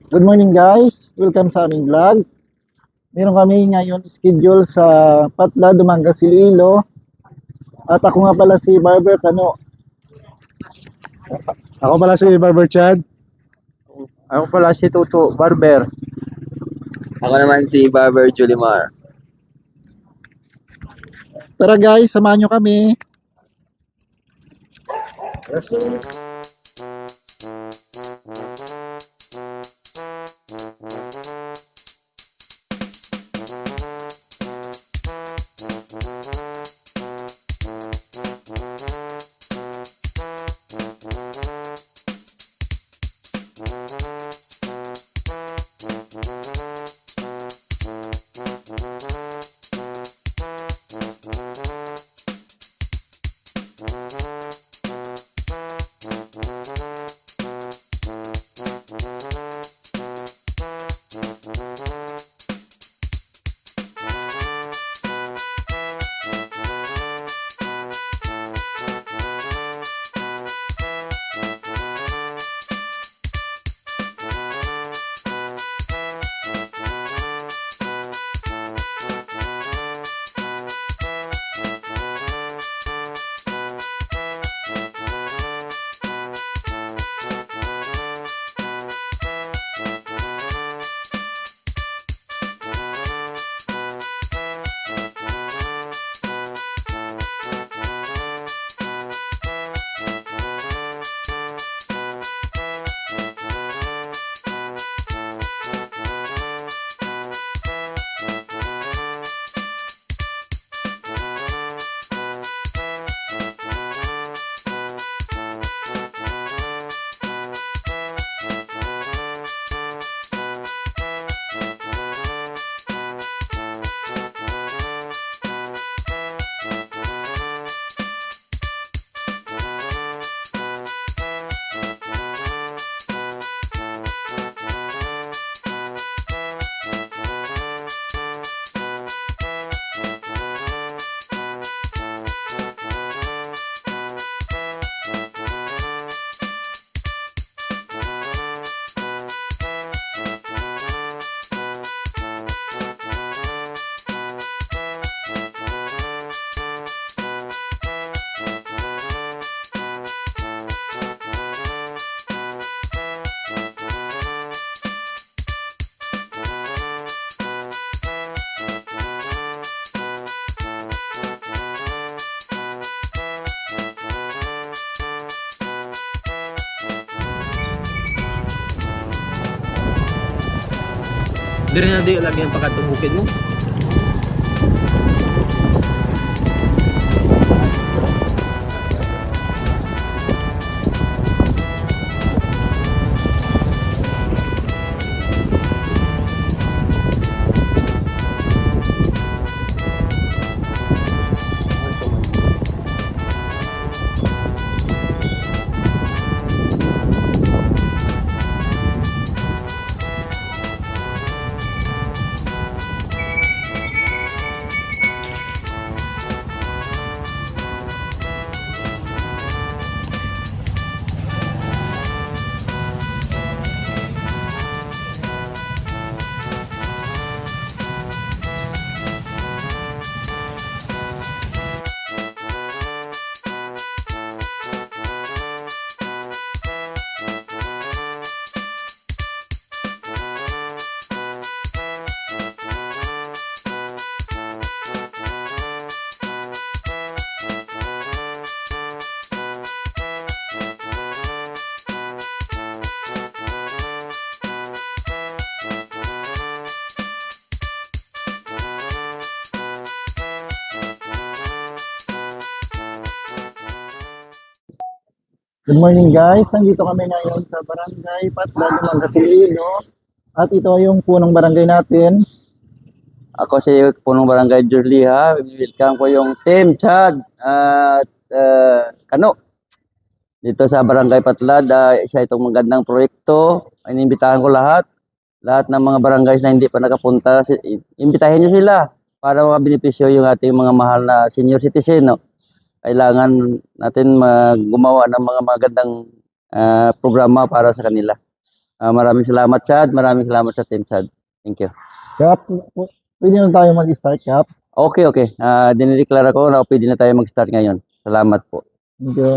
Good morning guys, welcome sa aming vlog. Meron kami ngayon schedule sa Patla, Dumangas, Iloilo. At ako nga pala si Barber Kano. Ako pala si Barber Chad. Ako pala si Tuto Barber. Ako naman si Barber Julimar. Tara guys, samahan nyo kami. Diri na di lagi ang pakatubukid mo. Good morning guys, nandito kami ngayon sa Barangay Patla, Dumangas, Iloilo. At ito yung punong barangay natin. Ako si Punong Barangay Juliha. Welcome ko yung team Chad at Kano. Dito sa Barangay Patlad, isa itong magandang proyekto. Inimbitahan ko lahat ng mga barangays na hindi pa nakapunta. Imbitahin nyo sila para mabenepisyo yung ating mga mahal na senior citizen. No? Kailangan natin gumawa ng mga magandang programa para sa kanila. Maraming salamat, Chad. Maraming salamat sa Team Chad. Thank you. Kap, pwede na tayo mag-start, Kap. Okay, okay. Dinideklara ko na pwede na tayo mag-start ngayon. Salamat po. Thank you.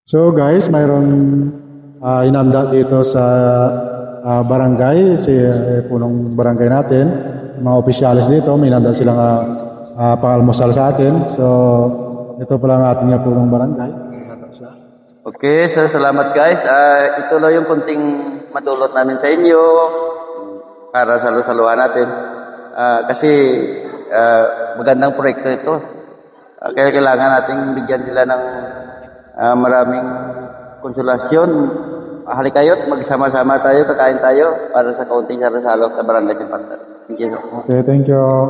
So guys, mayroon inanda dito sa barangay, si punong barangay natin, mga opisyalis dito, may inanda silang pangalmusal sa atin. So ito pala ang ating punong barangay. Okay, so salamat guys. Ito lang yung kunting matulot namin sa inyo para salu-saluhan natin. Kasi magandang proyekto ito. Kaya kailangan nating bigyan sila ng maraming konsolasyon. Halika kayo't magsama-sama tayo, kakain tayo para sa kaunting salo-salo sa Barangay Simpatan. Thank you. Okay, thank you.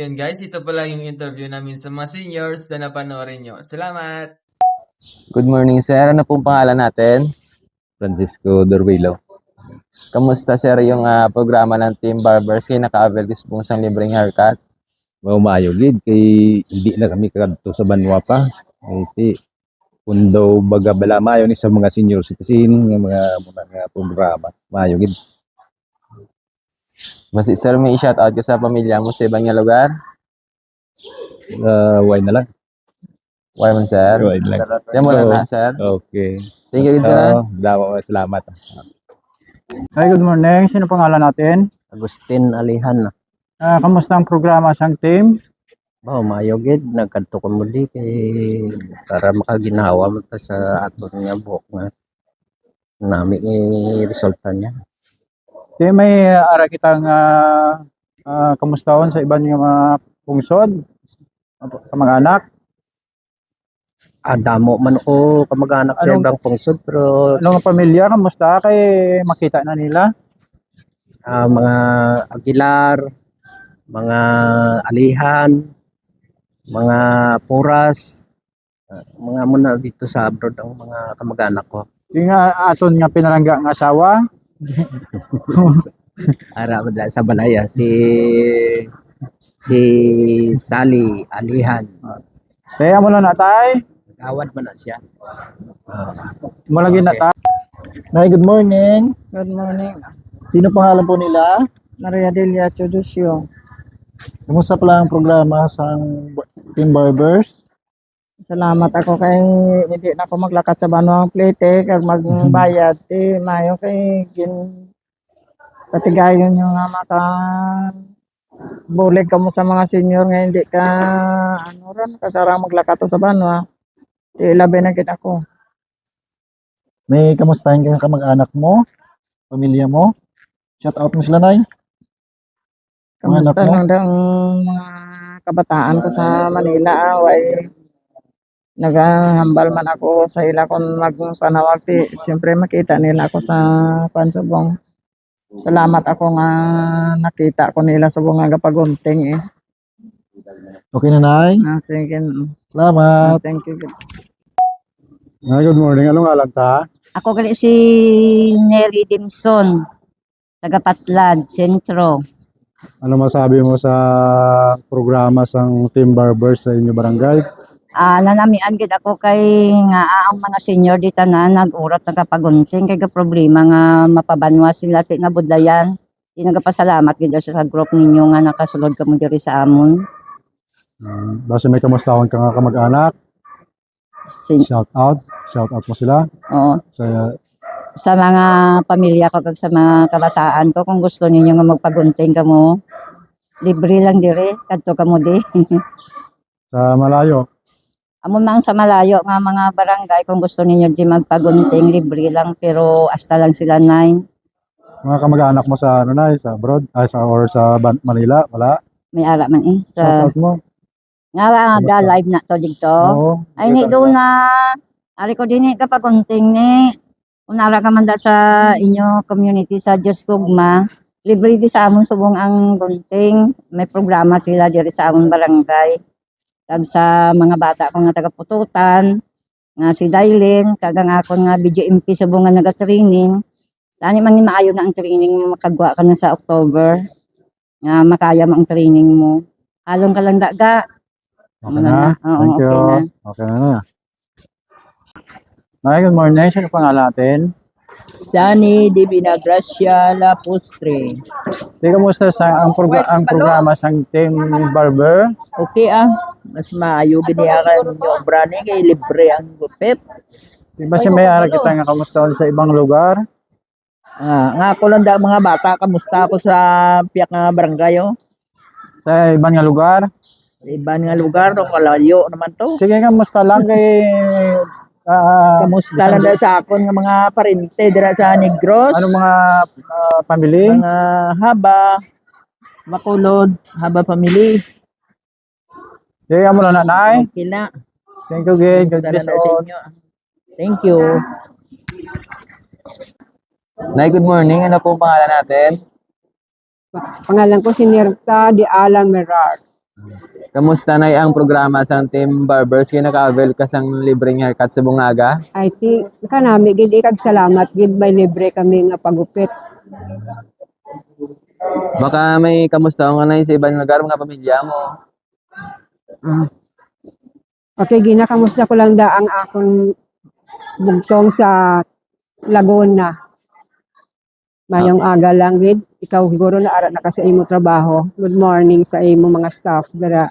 Yan guys, ito pala yung interview namin sa mga seniors na napanoorin nyo. Salamat! Good morning, sir. Ano pong pangalan natin? Francisco Dorvilo. Kamusta, sir, yung programa ng Team Barbers? Kaya naka-avail po sa libreng haircut. Maumayo gid kay hindi na kami kadto sa Banwa pa. Kay kundo baga bala mayo ni sa mga senior citizen nga mga programa. Mayo gid. Basi, sir, may i-shoutout ka sa pamilya mo sa ibang nga lugar? Why na lang. Why man, sir? Why lang. Yan mo lang na, sir. Okay. Thank you, sir. Salamat. Hi, good morning. Sino pangalan natin? Agustin Alihan. Kamusta ang programa sang team? Mayo gid nagkadto ko muli kay para makaginawa mo ta sa aton nga buhok nga nami resulta niya. Team, may ara kitang kamustahon sa iban nga mga pungsod, kamag-anak. Damo man ko kamag-anak sa Anong- ibang pungsod pero Anong pamilya, kamusta? Kay makita na nila. mga Aguilar, mga Alihan, mga Puras, mga muna dito sa abroad ang mga kamag-anak ko. Yung nga aton nga pinalangga nga asawa. Ara madala sa balaya si Sally Alihan. Kaya mo na natay. Gawad man na siya. Malagi na ta. Nay, good morning. Good morning. Sino pangalan po nila? Maria Delia Chodosio. Kumusta pala ang programa sa Team Barbers? Salamat ako kay hindi na ako maglakat sa Banwang Plete kag magbayad ti mayo kay patigayon yung nga maka bulig ka mo sa mga senior nga hindi ka kasarang maglakat sa Banwa. Ti labi na gid ako. May kamustahin ka kamag-anak mo? Pamilya mo? Shout out mo sila, Nay. Mga anak Kamusta mo? lang daw ang mga kabataan ko sa Manila way nagahambal man ako sa ila kung magpanawag ti siyempre makita nila ako sa Pansubong. Salamat ako nga nakita ko nila sa bunga gapagunting eh. Okay na, Nay. Sige. Salamat. Thank you. Good morning. Anong ngalan ta? Ako gali si Neri Dimson, taga Patlad, Sentro. Ano masabi mo sa programa sang Team Barbers sa inyo barangay? Nanamian gid ako kay nga ang mga senior dito na nag-urat nagapagunting kay ga problema nga mapabanwa sila ti nga budlayan. Di nagapasalamat gid ako sa group ninyo nga nakasulod kamo diri sa amon. Basta may kamustahon ka nga kamag-anak. Shout out mo sila Oo. sa Sa mga pamilya ko kag sa mga kabataan ko kung gusto ninyo nga magpagunting kamo, libre lang dire kadto kamo di. sa malayo. Amon man sa malayo nga mga barangay kung gusto ninyo di magpagunting libre lang pero hasta lang sila 9. Mga kamag-anak mo sa ano na, sa abroad, or sa Manila, wala. May ara man sa Shoutout mo. nga ga live na to dito. Oo. Ay ni do na ari ko dinhi ka pagunting ni unara ka man da sa inyo community sa Diyos Kugma. Libre di sa amon subong ang gunting. May programa sila diri sa amon barangay. Kag sa mga bata ko nga taga-Pututan, nga si Dailin, kagang ako nga BJMP subong nga naga-training. Tani man ni maayo na ang training mo makagwa ka na sa October. Nga makaya mo ang training mo. Halong ka lang daga. Okay na. Oo, Thank you. okay na. Okay na. Nay, good morning. Sino pangalan natin? Sani Divina Gracia La Postre. Kamusta sa ang programa sa Team Barber? Okay mas maayo gini akan ninyo ang brani kay libre ang gupit. Di ba si may ara kita nga kamusta sa ibang lugar? Nga ako lang da mga bata, kamusta ako sa piyak nga barangay Sa ibang nga lugar? Iban nga lugar, no, kalayo naman to. Sige, kamusta lang kay Kamusta lang daw sa akon nga mga parente dira sa Negros. ano mga family? Mga haba, makulod, haba family. Sige, mo na nanay. Okay na. Thank you, Gid. God Dala bless na sa all. inyo. Thank you. Nay, good morning. Ano po ang pangalan natin? Pangalan ko si Nirta de Ala Merar. Kamusta na ang programa sa Team Barbers? Kaya naka-avail ka sang libreng haircut sa Bungaga? I think kanami gid ikag salamat gid may libre kami nga pagupit. Baka may kamusta nga na sa ibang lugar, mga pamilya mo. Okay, gina kamusta ko lang da ang akong bugtong sa Laguna. Mayong aga lang gid. Ikaw siguro na ara na ka sa imo trabaho. Good morning sa imo mga staff dara.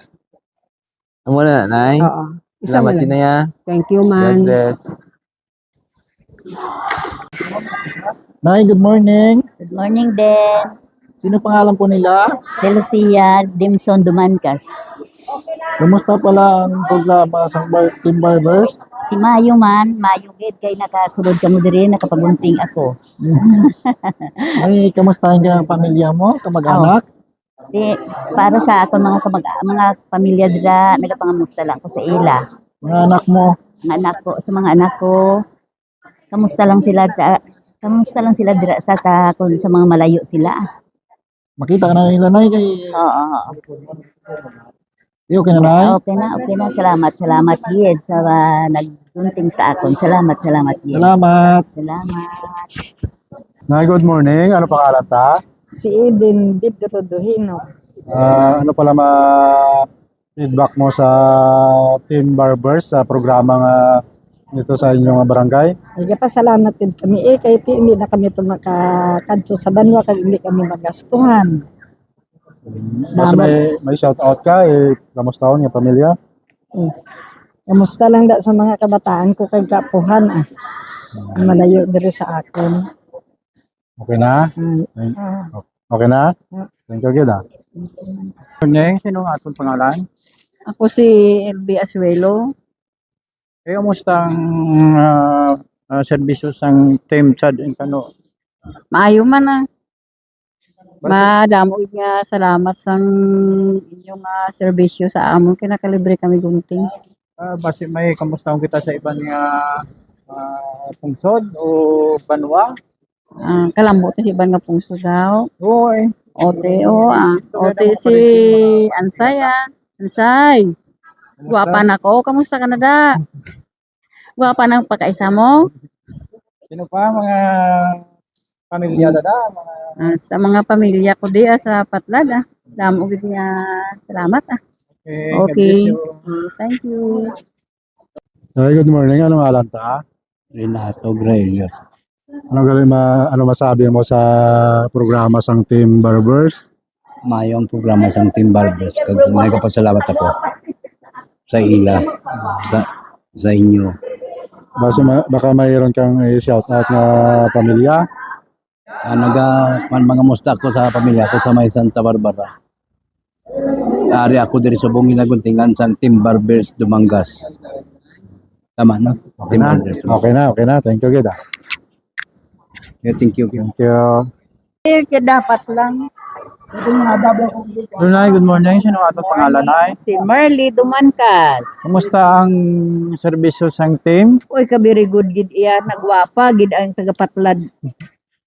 Amo na, Nay. Oo. Isa Salamat na din lang. na ya. Thank you God man. bless. Nay, good morning. Good morning din. Sino pangalan po nila? Si Lucia Dimson Dumancas. Kumusta pala ang programa sa Team Barbers? Si Mayo man, Mayo gid kay nakasulod ka mo diri nakapagunting ako. Ay, kamustahin ka ang pamilya mo, kamag-anak? Di para sa ako mga pamilya dira nagapangamusta lang ko sa ila. Mga anak mo? Mga anak ko sa mga anak ko. Kamusta lang sila dira kung sa mga malayo sila. Makita ka na nila, Nay, kay... Oo. Okay na, Nay? Okay na. Salamat gid sa naggunting sa akon. Salamat gid. Salamat. Nay, good morning. Ano pangalan ta? Si Eden Bidrodohino. Ano pala feedback mo sa Team Barbers sa programa nga dito sa inyong barangay? Ay pasalamat din kami kay hindi na kami tumakadto sa banwa kay hindi kami magastuhan. Basta may shout out ka, kamusta ang iyong pamilya? Kamusta lang da sa mga kabataan ko kay kapuhan malayo diri sa akon. Okay na? Okay na? Thank you, Gid. Morning, sino nga atong pangalan? Ako si LB Asuelo. Kamusta ang serbisyo sang Team Chad and Kano? Maayo man Madamo nga salamat sa inyong serbisyo sa amon kay nakalibre kami gunting. Base may kamusta kita sa ibang pungsod o banwa? Kalambot si Iban nga pungso daw. Oo Ote si Ansay Ansay. Guwapa na ko. Kamusta ka na da? Guwapa na pagkaisa mo? Sino pa mga pamilya dada? Sa mga pamilya ko di sa Patlad Damo gid nga salamat Okay. Thank you. Hi, good morning. Anong alam ta? Renato Grelios. Ano masabi mo sa programa sang Team Barbers? Mayong programa sa Team Barbers. Kag nagpasalamat ako sa ila, sa inyo. Baka mayroon kang shout out na pamilya? Mga musta ko sa pamilya ko sa may Santa Barbara. Ari ako diri sa bungin naguntingan sa Team Barbers Dumangas. Tama na? Okay na. Okay na. Thank you, Gid. Yeah, thank you. Thank you. Kaya dapat lang. Lunay, good morning. Sino ato pangalan ay? Si Marley Dumankas. Kumusta ang serbisyo sang team? Uy, ka very good gid iya. Nagwapa, gid ang tagapatlad.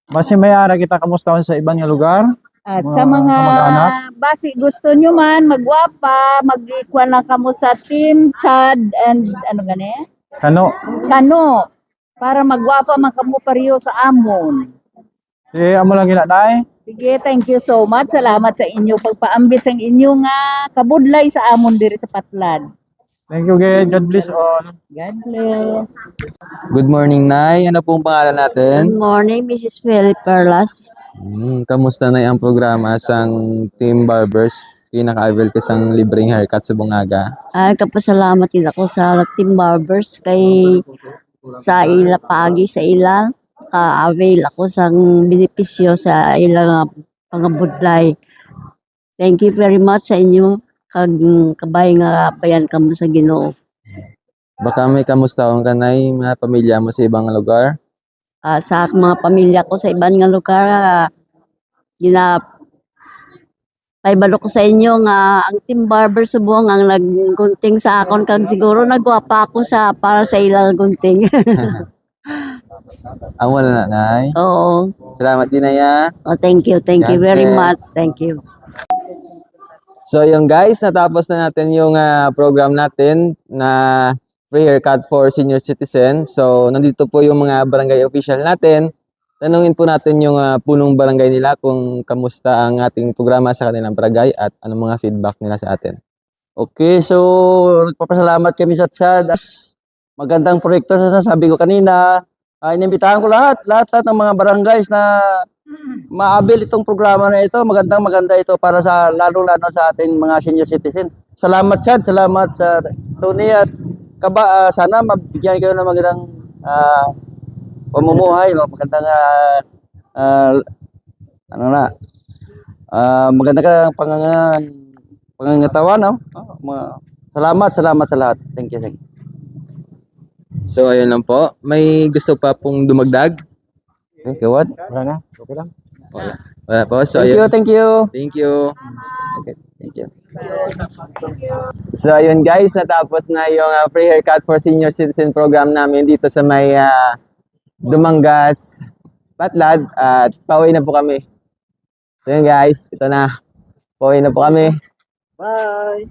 Basi may ara kita kamusta sa ibang nga lugar? At Mga sa mga kamag-anak? basi gusto nyo man, magwapa, mag-ikuan lang kamo sa Team Chad and ano gani? Kano? Kano. Para magwapa man kamo pareho sa amon. Amo lang ginanay. Sige, thank you so much. Salamat sa inyo pagpaambit sa inyo nga kabudlay sa amon diri sa Patlad. Thank you, Gid. God bless all. God bless. Good morning, Nay. Ano pong pangalan natin? Good morning, Mrs. Philip Perlas. Kamusta na ang programa sang Team Barbers? Kinaka-avail ka sang libreng haircut sa Bungaga. Ay, kapasalamat din ako sa Team Barbers kay sa ila pagi sa ila ka-avail ako sang benepisyo sa ila pangabudlay. Thank you very much sa inyo kag kabay nga bayan kamo sa Ginoo. Baka may kamustahon ka, Nay, mga pamilya mo sa ibang lugar? Sa mga pamilya ko sa ibang nga lugar, paibalo ko sa inyo nga ang Team Barber Subong ang naggunting sa akon kag siguro nagwapa ako sa para sa ilang gunting. Amo na, Nay. Oo. Salamat din, Nay. Oh, thank you God very bless. much. Thank you. So yung guys, natapos na natin yung program natin na free haircut for senior citizen. So nandito po yung mga barangay official natin. Tanungin po natin yung punong barangay nila kung kamusta ang ating programa sa kanilang barangay at anong mga feedback nila sa atin. Okay, so nagpapasalamat kami sa Chad. Magandang proyekto sa sabi ko kanina. Inimbitahan ko lahat ng mga barangays na maabil itong programa na ito. Maganda ito para sa lalo-lalo sa ating mga senior citizen. Salamat Chad, salamat sa Tony at sana mabigyan kayo ng magandang pamumuhay, magandang maganda ka pangangatawan, no? Salamat sa lahat. Thank you. So ayun lang po. May gusto pa pong dumagdag? Okay, what? Wala na. Okay lang. Wala po. So Thank you, ayun. thank you. Thank you. Okay, thank you. So ayun guys, natapos na yung free haircut for senior citizen program namin dito sa may Dumangas, Patlad at pauwi na po kami. So yun guys, ito na. Pauwi na po kami. Bye.